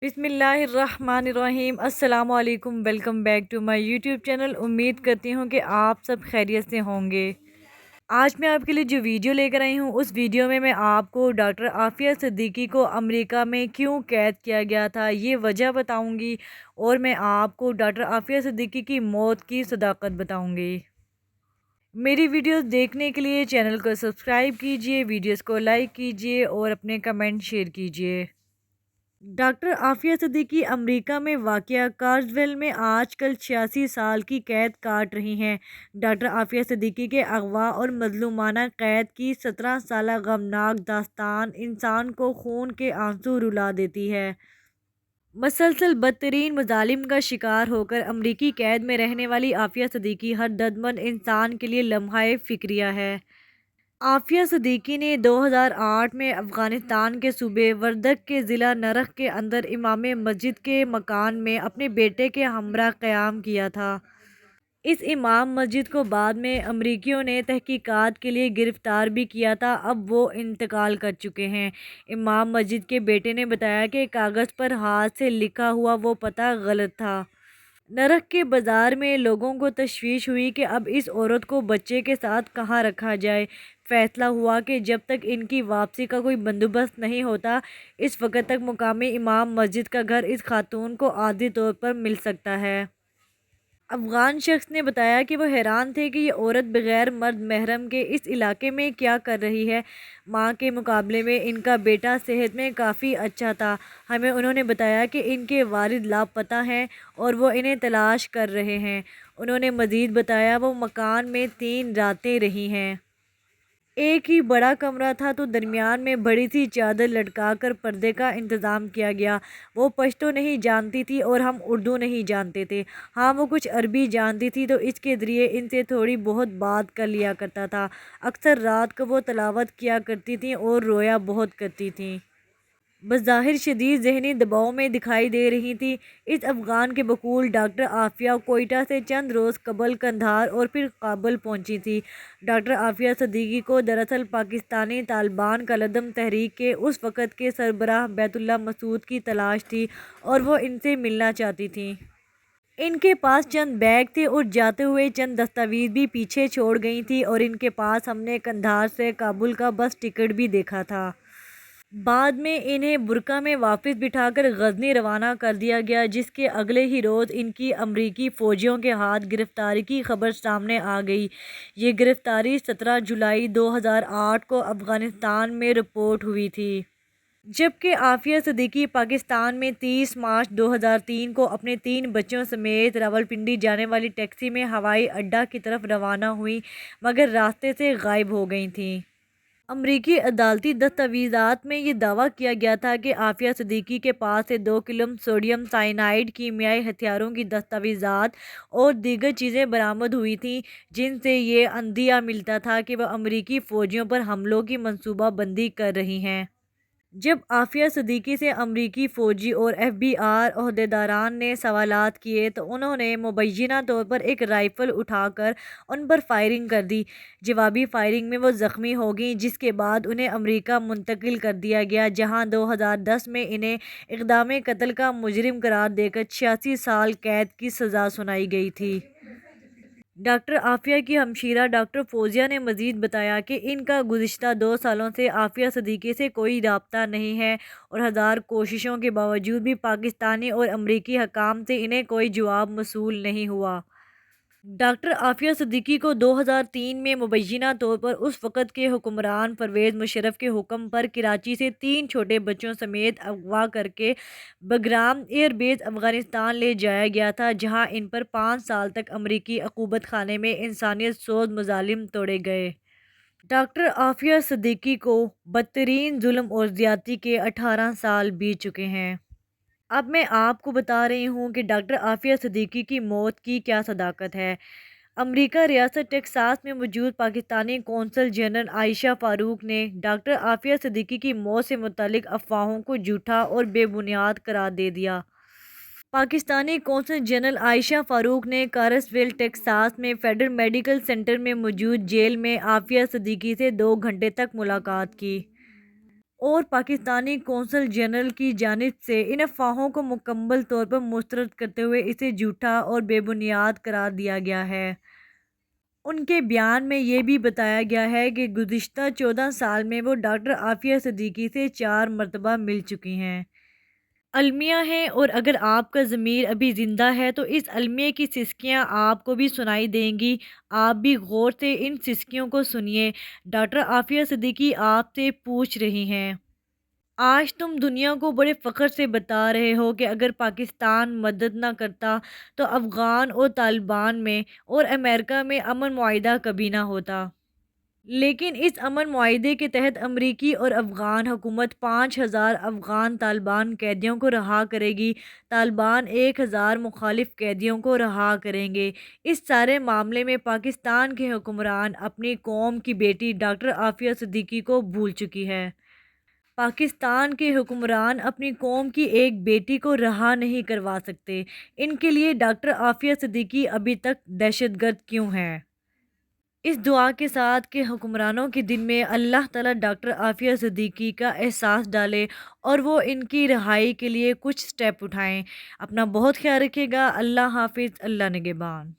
बिस्मिल्लाहिर्रहमानिर्रहीम। अस्सलाम वालेकुम। Welcome back to my YouTube channel. उम्मीद करती हूँ कि आप सब खैरियत से होंगे। आज मैं आपके लिए जो वीडियो लेकर आई हूँ, उस वीडियो में मैं आपको डॉक्टर आफिया सिद्दीकी को अमेरिका में क्यों कैद किया गया था ये वजह बताऊँगी, और मैं आपको डॉक्टर आफिया सिद्दीकी की मौत की सदाकत बताऊँगी। मेरी वीडियोस देखने के लिए चैनल को सब्सक्राइब कीजिए, वीडियोस को लाइक कीजिए और अपने कमेंट शेयर कीजिए। डॉक्टर आफिया सिद्दीकी अमेरिका में वाक़या कार्सवेल में आजकल 86 साल की कैद काट रही हैं। डॉक्टर आफिया सिद्दीकी के अगवा और मजलूमाना कैद की 17 साला गमनाक दास्तान इंसान को खून के आंसू रुला देती है। मसलसल बदतरीन मजालिम का शिकार होकर अमरीकी कैद में रहने वाली आफिया सिद्दीकी हर दर्दमंद इंसान के लिए लम्हा फिक्रिया है। आफिया सिद्दीकी ने 2008 में अफ़गानिस्तान के सूबे वर्दक के ज़िला नरख के अंदर इमाम मस्जिद के मकान में अपने बेटे के हमरा क़याम किया था। इस इमाम मस्जिद को बाद में अमरीकियों ने तहकीकात के लिए गिरफ़्तार भी किया था। अब वो इंतकाल कर चुके हैं। इमाम मस्जिद के बेटे ने बताया कि कागज़ पर हाथ से लिखा हुआ वो पता गलत था। नरक के बाज़ार में लोगों को तशवीश हुई कि अब इस औरत को बच्चे के साथ कहाँ रखा जाए। फ़ैसला हुआ कि जब तक इनकी वापसी का कोई बंदोबस्त नहीं होता, इस वक्त तक मुकामी इमाम मस्जिद का घर इस खातून को आर्जी तौर पर मिल सकता है। अफ़गान शख्स ने बताया कि वो हैरान थे कि ये औरत बग़ैर मर्द महरम के इस इलाके में क्या कर रही है। माँ के मुकाबले में इनका बेटा सेहत में काफ़ी अच्छा था। हमें उन्होंने बताया कि इनके वालिद लापता हैं और वो इन्हें तलाश कर रहे हैं। उन्होंने मज़ीद बताया वो मकान में 3 रातें रही हैं। एक ही बड़ा कमरा था तो दरमियान में बड़ी सी चादर लटका कर पर्दे का इंतज़ाम किया गया। वो पश्तो नहीं जानती थी और हम उर्दू नहीं जानते थे। हाँ, वो कुछ अरबी जानती थी तो इसके ज़रिए इनसे थोड़ी बहुत बात कर लिया करता था। अक्सर रात को वो तिलावत किया करती थी और रोया बहुत करती थी। बज़ाहिर शदीद ज़हनी दबाव में दिखाई दे रही थी। इस अफ़गान के बकूल डॉक्टर आफिया कोयटा से चंद रोज़ कबल कंधार और फिर काबुल पहुंची थी। डॉक्टर आफिया सिद्दीकी को दरअसल पाकिस्तानी तालिबान कलदम तहरीक के उस वक़्त के सरबराह बैतुल्ला मसूद की तलाश थी और वो इनसे मिलना चाहती थी। इनके पास चंद बैग थे और जाते हुए चंद दस्तावेज़ भी पीछे छोड़ गई थी, और इनके पास हमने कंधार से काबुल का बस टिकट भी देखा था। बाद में इन्हें बुरका में वापस बिठाकर गजनी रवाना कर दिया गया, जिसके अगले ही रोज़ इनकी अमरीकी फ़ौजियों के हाथ गिरफ़्तारी की खबर सामने आ गई। ये गिरफ़्तारी 17 जुलाई 2008 को अफ़गानिस्तान में रिपोर्ट हुई थी, जबकि आफिया सिद्दीकी पाकिस्तान में 30 मार्च 2003 को अपने 3 बच्चों समेत रावलपिंडी जाने वाली टैक्सी में हवाई अड्डा की तरफ रवाना हुई, मगर रास्ते से गायब हो गई थी। अमरीकी अदालती दस्तावेज़ात में ये दावा किया गया था कि आफिया सिद्दीकी के पास से 2 किलो सोडियम साइनाइड कीमियाई हथियारों की दस्तावेज़ात और दीगर चीज़ें बरामद हुई थीं, जिनसे ये अंदिया मिलता था कि वह अमरीकी फ़ौजियों पर हमलों की मनसूबाबंदी कर रही हैं। जब आफिया सिद्दीकी से अमरीकी फ़ौजी और FBI ओहदेदारान ने सवालात किए तो उन्होंने मुबैना तौर पर एक राइफ़ल उठाकर उन पर फायरिंग कर दी। जवाबी फायरिंग में वो ज़ख्मी हो गई, जिसके बाद उन्हें अमरीका मुंतकिल कर दिया गया, जहां 2010 में इन्हें इक़दाम कत्ल का मुजरिम करार देकर 86 साल कैद की सज़ा सुनाई गई थी। डॉक्टर आफिया की हमशीरा डॉक्टर फौजिया ने मज़ीद बताया कि इनका गुज़िश्ता 2 सालों से आफिया सिद्दीकी से कोई राब्ता नहीं है और हज़ार कोशिशों के बावजूद भी पाकिस्तानी और अमरीकी हकाम से इन्हें कोई जवाब मसूल नहीं हुआ। डॉक्टर आफिया सिद्दीकी को 2003 में मुबैना तौर पर उस वक़्त के हुक्मरान परवेज़ मुशर्रफ के हुक्म पर कराची से 3 छोटे बच्चों समेत अगवा करके बग्राम एयरबेस अफ़गानिस्तान ले जाया गया था, जहां इन पर 5 साल तक अमरीकी अकूबत खाने में इंसानियत सोज मज़ालिम तोड़े गए। डॉक्टर आफिया सिद्दीकी को बदतरीन जुल्म और ज़्यादती के 18 साल बीत चुके हैं। अब मैं आपको बता रही हूँ कि डॉक्टर आफिया सिद्दीकी की मौत की क्या सदाकत है। अमेरिका रियासत टेक्सास में मौजूद पाकिस्तानी कौंसल जनरल आयशा फ़ारूक ने डॉक्टर आफिया सिद्दीकी की मौत से मुतल्लिक अफवाहों को झूठा और बेबुनियाद करार दे दिया। पाकिस्तानी कौंसल जनरल आयशा फ़ारूक ने कार्सवेल टेक्सास में फेडरल मेडिकल सेंटर में मौजूद जेल में आफिया सिद्दीकी से 2 घंटे तक मुलाकात की। اور پاکستانی کونسل جنرل کی جانب سے ان افواہوں کو مکمل طور پر مسترد کرتے ہوئے اسے جھوٹا اور بے بنیاد قرار دیا گیا ہے۔ ان کے بیان میں یہ بھی بتایا گیا ہے کہ گزشتہ 14 سال میں وہ ڈاکٹر عافیہ صدیقی سے 4 مرتبہ مل چکی ہیں، المیہ ہیں، اور اگر آپ کا ضمیر ابھی زندہ ہے تو اس المیہ کی سسکیاں آپ کو بھی سنائی دیں گی۔ آپ بھی غور سے ان سسکیوں کو سنیے۔ ڈاکٹر عافیہ صدیقی آپ سے پوچھ رہی ہیں، آج تم دنیا کو بڑے فخر سے بتا رہے ہو کہ اگر پاکستان مدد نہ کرتا تو افغان اور طالبان میں اور امریکہ میں امن معاہدہ کبھی نہ ہوتا، لیکن اس امن معاہدے کے تحت امریکی اور افغان حکومت 5,000 افغان طالبان قیدیوں کو رہا کرے گی، طالبان 1,000 مخالف قیدیوں کو رہا کریں گے۔ اس سارے معاملے میں پاکستان کے حکمران اپنی قوم کی بیٹی ڈاکٹر عافیہ صدیقی کو بھول چکی ہے۔ پاکستان کے حکمران اپنی قوم کی ایک بیٹی کو رہا نہیں کروا سکتے۔ ان کے لیے ڈاکٹر عافیہ صدیقی ابھی تک دہشت گرد کیوں ہیں؟ اس دعا کے ساتھ کہ حکمرانوں کے دن میں اللہ تعالیٰ ڈاکٹر عافیہ صدیقی کا احساس ڈالے اور وہ ان کی رہائی کے لیے کچھ سٹیپ اٹھائیں۔ اپنا بہت خیال رکھیے گا۔ اللہ حافظ۔ اللہ نگہبان۔